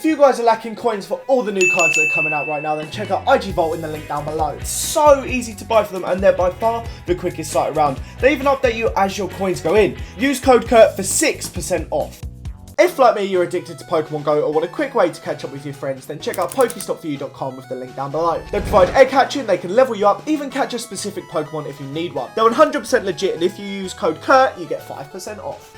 If you guys are lacking coins for all the new cards that are coming out right now, then check out IG Vault in the link down below. It's so easy to buy for them and they're by far the quickest site around. They even update you as your coins go in. Use code Kurt for 6% off. If, like me, you're addicted to Pokemon Go or want a quick way to catch up with your friends, then check out PokestopForYou.com with the link down below. They provide egg hatching, they can level you up, even catch a specific Pokemon if you need one. They're 100% legit, and if you use code Kurt, you get 5% off.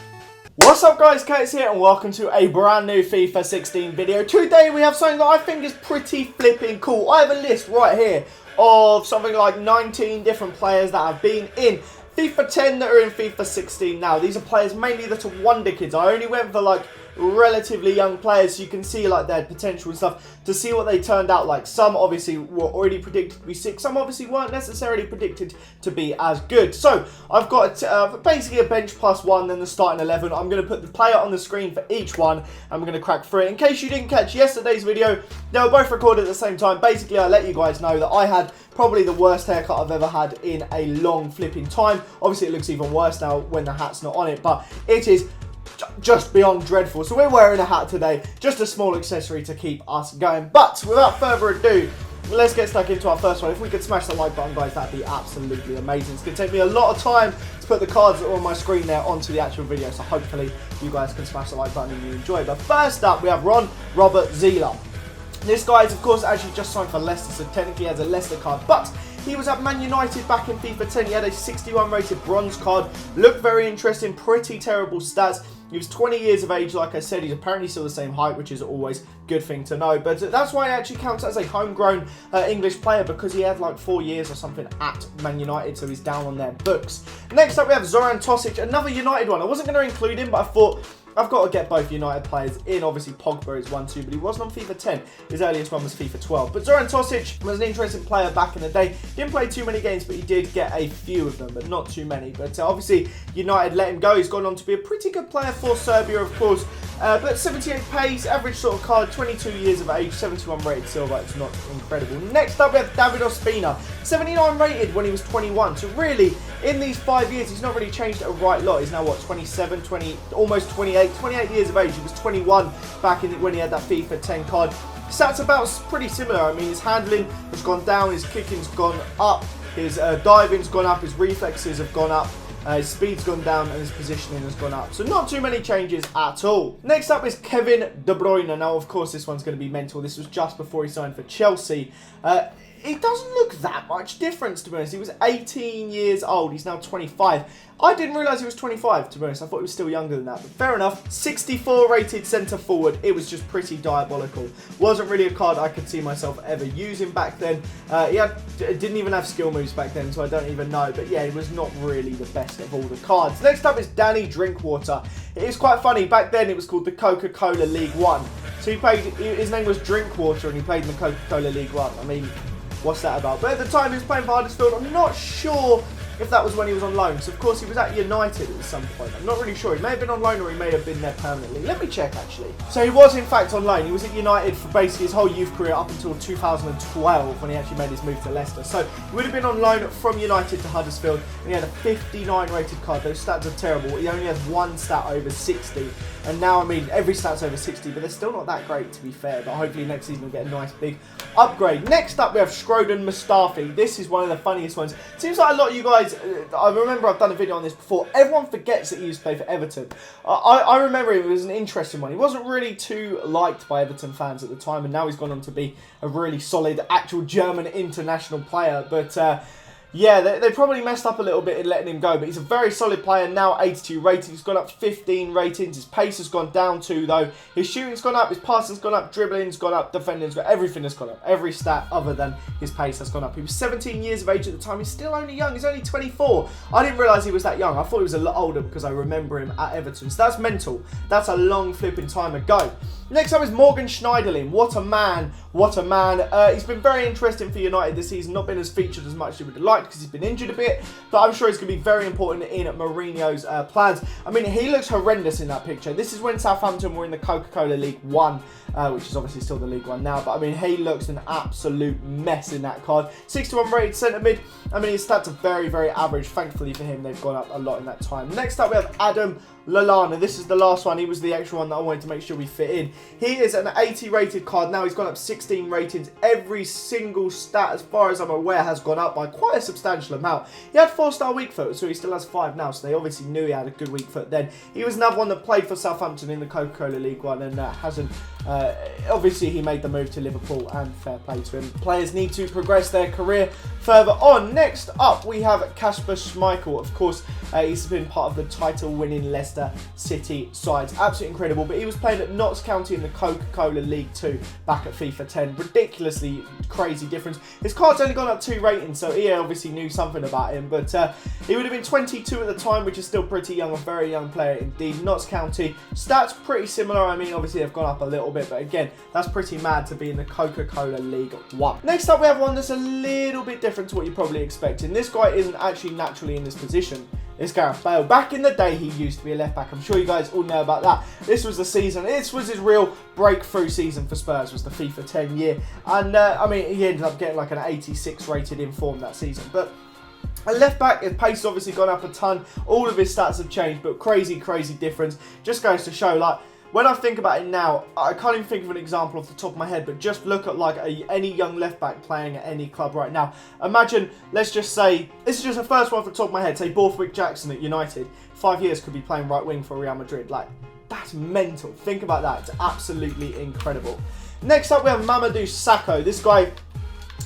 What's up guys, Curtis here and welcome to a brand new FIFA 16 video. Today we have something that I think is pretty flipping cool. I have a list right here of something like 19 different players that have been in FIFA 10 that are in FIFA 16 now. These are players mainly that are Wonderkids. I only went for like relatively young players so you can see like their potential and stuff to see what they turned out like. Some obviously were already predicted to be sick, some obviously weren't necessarily predicted to be as good. So I've got basically a bench plus one, then the starting 11. I'm going to put the player on the screen for each one and we're going to crack through it. In case you didn't catch yesterday's video, they were both recorded at the same time. Basically I let you guys know that I had probably the worst haircut I've ever had in a long flipping time. Obviously it looks even worse now when the hat's not on it, but it is just beyond dreadful. So we're wearing a hat today, just a small accessory to keep us going. But without further ado, let's get stuck into our first one. If we could smash the like button, guys, that'd be absolutely amazing. It's going to take me a lot of time to put the cards that are on my screen there onto the actual video, so hopefully you guys can smash the like button and you enjoy. But first up, we have Robert Zieler. This guy is, of course, actually just signed for Leicester, so technically has a Leicester card, but he was at Man United back in FIFA 10. He had a 61 rated bronze card. Looked very interesting, pretty terrible stats. He was 20 years of age, like I said. He's apparently still the same height, which is always a good thing to know. But that's why he actually counts as a homegrown English player, because he had like 4 years or something at Man United, so he's down on their books. Next up, we have Zoran Tosic, another United one. I wasn't going to include him, but I thought I've got to get both United players in. Obviously, Pogba is 1-2, but he wasn't on FIFA 10. His earliest one was FIFA 12. But Zoran Tosic was an interesting player back in the day. Didn't play too many games, but he did get a few of them, but not too many. But obviously, United let him go. He's gone on to be a pretty good player for Serbia, of course. But 78 pace, average sort of card, 22 years of age, 71 rated silver. It's not incredible. Next up, we have David Ospina. 79 rated when he was 21. So really, in these 5 years, he's not really changed a right lot. He's now, what, 27, 20, almost 28. 28 years of age. He was 21 back in when he had that FIFA 10 card. Stats about pretty similar. I mean, his handling has gone down, his kicking's gone up, his diving's gone up, his reflexes have gone up, his speed's gone down, and his positioning has gone up. So not too many changes at all. Next up is Kevin De Bruyne. Now, of course, this one's going to be mental. This was just before he signed for Chelsea. It doesn't look that much difference, to be honest. He was 18 years old. He's now 25. I didn't realise he was 25, to be honest. I thought he was still younger than that, but fair enough. 64 rated centre forward. It was just pretty diabolical. Wasn't really a card I could see myself ever using back then. He didn't even have skill moves back then, so I don't even know. But yeah, he was not really the best of all the cards. Next up is Danny Drinkwater. It is quite funny. Back then, it was called the Coca-Cola League One. So he played, his name was Drinkwater, and he played in the Coca-Cola League One. I mean, what's that about? But at the time he was playing for Huddersfield. I'm not sure if that was when he was on loan. So of course he was at United at some point. I'm not really sure. He may have been on loan or he may have been there permanently. Let me check actually. So he was in fact on loan. He was at United for basically his whole youth career up until 2012 when he actually made his move to Leicester. So he would have been on loan from United to Huddersfield and he had a 59 rated card. Those stats are terrible. He only has one stat over 60. And now, I mean, every stat's over 60, but they're still not that great, to be fair. But hopefully next season we'll get a nice big upgrade. Next up, we have Schroden Mustafi. This is one of the funniest ones. Seems like a lot of you guys, I remember I've done a video on this before. Everyone forgets that he used to play for Everton. I remember it was an interesting one. He wasn't really too liked by Everton fans at the time, and now he's gone on to be a really solid, actual German international player. But yeah, they probably messed up a little bit in letting him go, but he's a very solid player now, 82 rated. He's gone up 15 ratings. His pace has gone down 2 though. His shooting's gone up, his passing's gone up, dribbling's gone up, defending's gone up, everything has gone up. Every stat other than his pace has gone up. He was 17 years of age at the time. He's still only young. He's only 24. I didn't realise he was that young. I thought he was a lot older because I remember him at Everton. So that's mental. That's a long flipping time ago. Next up is Morgan Schneiderlin. What a man. What a man. He's been very interesting for United this season. Not been as featured as much as he would have liked because he's been injured a bit. But I'm sure he's going to be very important in Mourinho's plans. I mean, he looks horrendous in that picture. This is when Southampton were in the Coca-Cola League One, which is obviously still the League One now. But I mean, he looks an absolute mess in that card. 61 rated centre mid. I mean, his stats are very, very average. Thankfully for him, they've gone up a lot in that time. Next up, we have Adam Lallana. This is the last one. He was the extra one that I wanted to make sure we fit in. He is an 80 rated card. Now he's gone up 16 ratings. Every single stat, as far as I'm aware, has gone up by quite a substantial amount. He had 4-star weak foot, so he still has 5 now. So they obviously knew he had a good weak foot then. He was another one that played for Southampton in the Coca-Cola League One and hasn't... obviously, he made the move to Liverpool, and fair play to him. Players need to progress their career further on. Next up, we have Kasper Schmeichel. Of course, he's been part of the title-winning Leicester City sides. Absolutely incredible. But he was playing at Notts County in the Coca-Cola League 2 back at FIFA 10. Ridiculously crazy difference. His card's only gone up 2 ratings, so EA obviously knew something about him. But he would have been 22 at the time, which is still pretty young, a very young player indeed. Notts County, stats pretty similar. I mean, obviously, they've gone up a little bit, but again, that's pretty mad to be in the Coca-Cola League 1. Next up, we have one that's a little bit different to what you're probably expecting. This guy isn't actually naturally in this position. It's Gareth Bale. Back in the day, he used to be a left back. I'm sure you guys all know about that. This was the season. This was his real breakthrough season for Spurs, was the FIFA 10 year. And, I mean, he ended up getting like an 86 rated in form that season. But a left back, his pace has obviously gone up a ton. All of his stats have changed, but crazy, crazy difference. Just goes to show, like, when I think about it now, I can't even think of an example off the top of my head, but just look at like any young left back playing at any club right now. Imagine, let's just say, this is just the first one off the top of my head, say Borthwick Jackson at United. 5 years could be playing right wing for Real Madrid. Like, that's mental. Think about that. It's absolutely incredible. Next up, we have Mamadou Sakho. This guy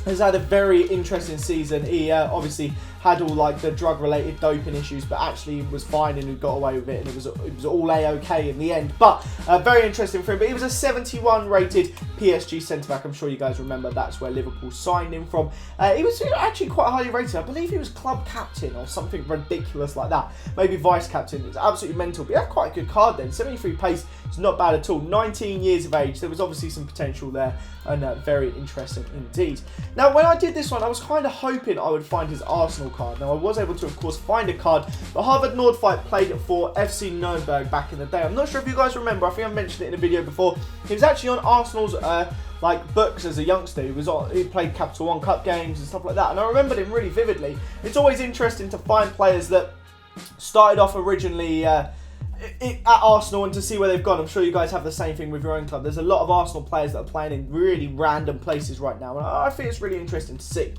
has had a very interesting season. He obviously had all like the drug-related doping issues, but actually was fine and he got away with it, and it was all A-OK in the end. But very interesting for him. But he was a 71 rated PSG centre-back. I'm sure you guys remember that's where Liverpool signed him from. He was actually quite highly rated. I believe he was club captain or something ridiculous like that. Maybe vice captain. It's absolutely mental. But he had quite a good card then. 73 pace is not bad at all. 19 years of age. There was obviously some potential there, and very interesting indeed. Now, when I did this one, I was kind of hoping I would find his Arsenal card. Now, I was able to, of course, find a card, but Harvard Nordfight played for FC Nuremberg back in the day. I'm not sure if you guys remember. I think I mentioned it in a video before. He was actually on Arsenal's like books as a youngster. He played Capital One Cup games and stuff like that, and I remembered him really vividly. It's always interesting to find players that started off originally at Arsenal and to see where they've gone. I'm sure you guys have the same thing with your own club. There's a lot of Arsenal players that are playing in really random places right now, and I think it's really interesting to see.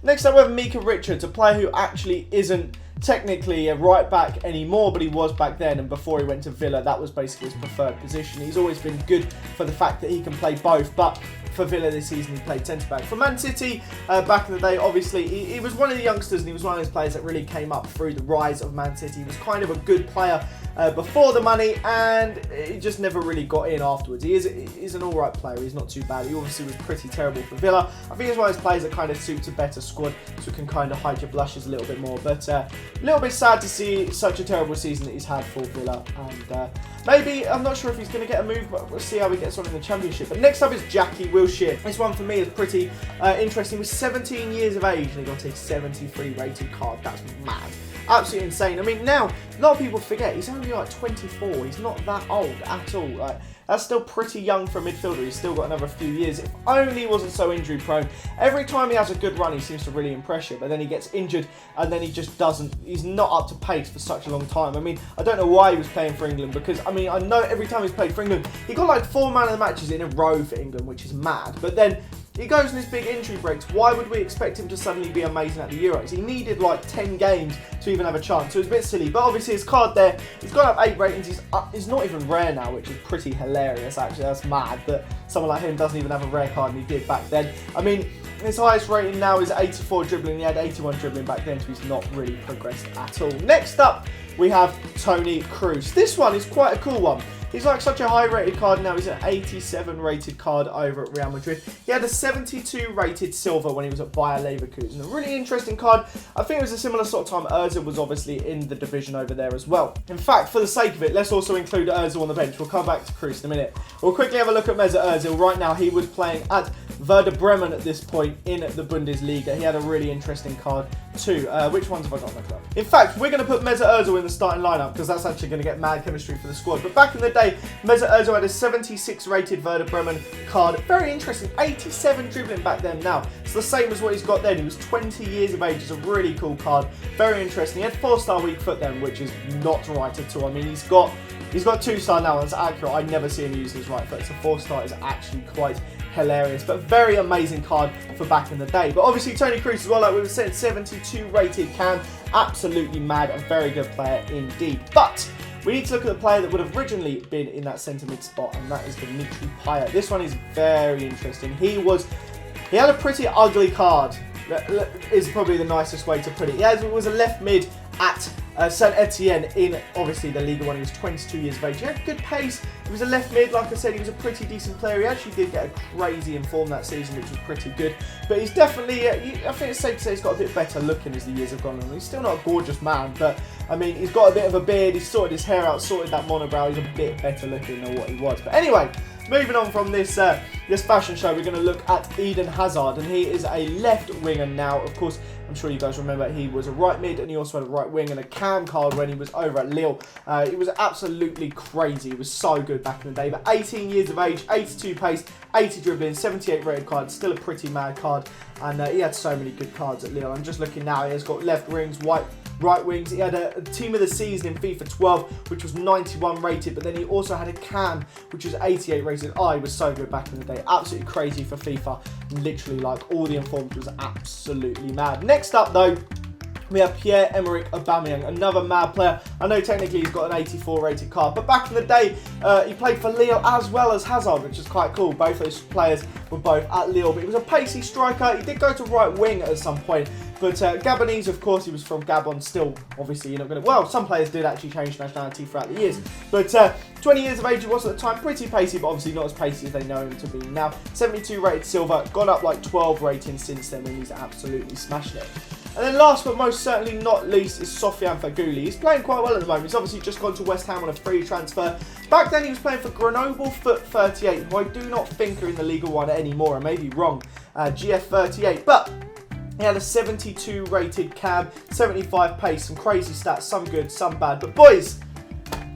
Next up, we have Mika Richards, a player who actually isn't technically a right back anymore, but he was back then, and before he went to Villa, that was basically his preferred position. He's always been good for the fact that he can play both, but for Villa this season he played centre-back. For Man City, back in the day, obviously, he was one of the youngsters, and he was one of those players that really came up through the rise of Man City. He was kind of a good player before the money, and he just never really got in afterwards. He's an alright player, he's not too bad. He obviously was pretty terrible for Villa. I think he's one of those players that kind of suits a better squad, so can kind of hide your blushes a little bit more. But a little bit sad to see such a terrible season that he's had for Villa, and maybe, I'm not sure if he's going to get a move, but we'll see how he gets on in the Championship. But next up is Jackie Wilshere. This one for me is pretty interesting. He was 17 years of age and he got a 73 rated card. That's mad. Absolutely insane. I mean, now, a lot of people forget, he's only like 24. He's not that old at all. Like, that's still pretty young for a midfielder. He's still got another few years. If only he wasn't so injury prone. Every time he has a good run, he seems to really impress you, but then he gets injured and then he just doesn't. He's not up to pace for such a long time. I mean, I don't know why he was playing for England, because, I mean, I know every time he's played for England, he got like 4 man of the matches in a row for England, which is mad. But then he goes in his big injury breaks. Why would we expect him to suddenly be amazing at the Euros? He needed like 10 games to even have a chance, so it's a bit silly. But obviously his card there, he's got up 8 ratings. He's not even rare now, which is pretty hilarious actually. That's mad that someone like him doesn't even have a rare card, and he did back then. I mean, his highest rating now is 84 dribbling. He had 81 dribbling back then, so he's not really progressed at all. Next up, we have Toni Kroos. This one is quite a cool one. He's like such a high rated card now. He's an 87 rated card over at Real Madrid. He had a 72 rated silver when he was at Bayer Leverkusen. A really interesting card. I think it was a similar sort of time Ozil was obviously in the division over there as well. In fact, for the sake of it, let's also include Ozil on the bench. We'll come back to Kroos in a minute. We'll quickly have a look at Mesut Ozil. Right now, he was playing at Werder Bremen at this point in the Bundesliga. He had a really interesting card too. Which ones have I got in my club? In fact, we're going to put Mesut Ozil in the starting lineup because that's actually going to get mad chemistry for the squad. But back in the day, Mesut Ozil had a 76 rated Werder Bremen card. Very interesting. 87 dribbling back then now. It's the same as what he's got then. He was 20 years of age. It's a really cool card. Very interesting. He had 4-star weak foot then, which is not right at all. I mean, he's got 2-star now, and it's accurate. I never see him use his right foot. So 4-star is actually quite hilarious, but very amazing card for back in the day. But obviously Toni Kroos as well, like we were saying, 72 rated cam, absolutely mad, a very good player indeed. But we need to look at the player that would have originally been in that centre mid spot, and that is Dimitri Payet. This one is very interesting. He had a pretty ugly card, is probably the nicest way to put it. He was a left mid at Saint Etienne in, obviously, the Ligue 1. He was 22 years of age. He had good pace. He was a left mid. Like I said, he was a pretty decent player. He actually did get a crazy in form that season, which was pretty good. But he's definitely, I think it's safe to say he's got a bit better looking as the years have gone on. He's still not a gorgeous man, but, I mean, he's got a bit of a beard. He's sorted his hair out, sorted that monobrow. He's a bit better looking than what he was. But anyway, moving on from this this fashion show, we're going to look at Eden Hazard, and he is a left winger now. Of course, I'm sure you guys remember he was a right mid, and he also had a right wing and a cam card when he was over at Lille. He was absolutely crazy. He was so good back in the day. But 18 years of age, 82 pace, 80 dribbling, 78 rated card, still a pretty mad card. And he had so many good cards at Lille. I'm just looking now. He has got left wings, right wings. He had a team of the season in FIFA 12, which was 91 rated, but then he also had a cam, which was 88 rated. Oh, he was so good back in the day. Absolutely crazy for FIFA. Literally, like, all the informed was absolutely mad. Next up, though, we have Pierre-Emerick Aubameyang, another mad player. I know technically he's got an 84 rated card, but back in the day, he played for Lille as well as Hazard, which is quite cool. Both those players were both at Lille, but he was a pacey striker. He did go to right wing at some point, but Gabonese, of course, he was from Gabon. Still, obviously, you're not going to... Well, some players did actually change nationality throughout the years, but 20 years of age he was at the time. Pretty pacey, but obviously not as pacey as they know him to be now. 72 rated silver, gone up like 12 ratings since then, and he's absolutely smashing it. And then last but most certainly not least is Sofiane Feghouli. He's playing quite well at the moment. He's obviously just gone to West Ham on a free transfer. Back then he was playing for Grenoble Foot 38, who I do not think are in the Ligue 1 anymore. I may be wrong. GF 38. But he had a 72 rated cam, 75 pace, some crazy stats, some good, some bad. But boys,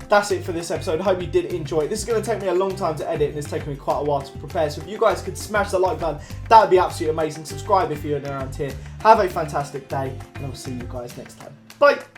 that's it for this episode. I hope you did enjoy it. This is going to take me a long time to edit, and it's taken me quite a while to prepare. So if you guys could smash the like button, that would be absolutely amazing. Subscribe if you're around here. Have a fantastic day, and I'll see you guys next time. Bye!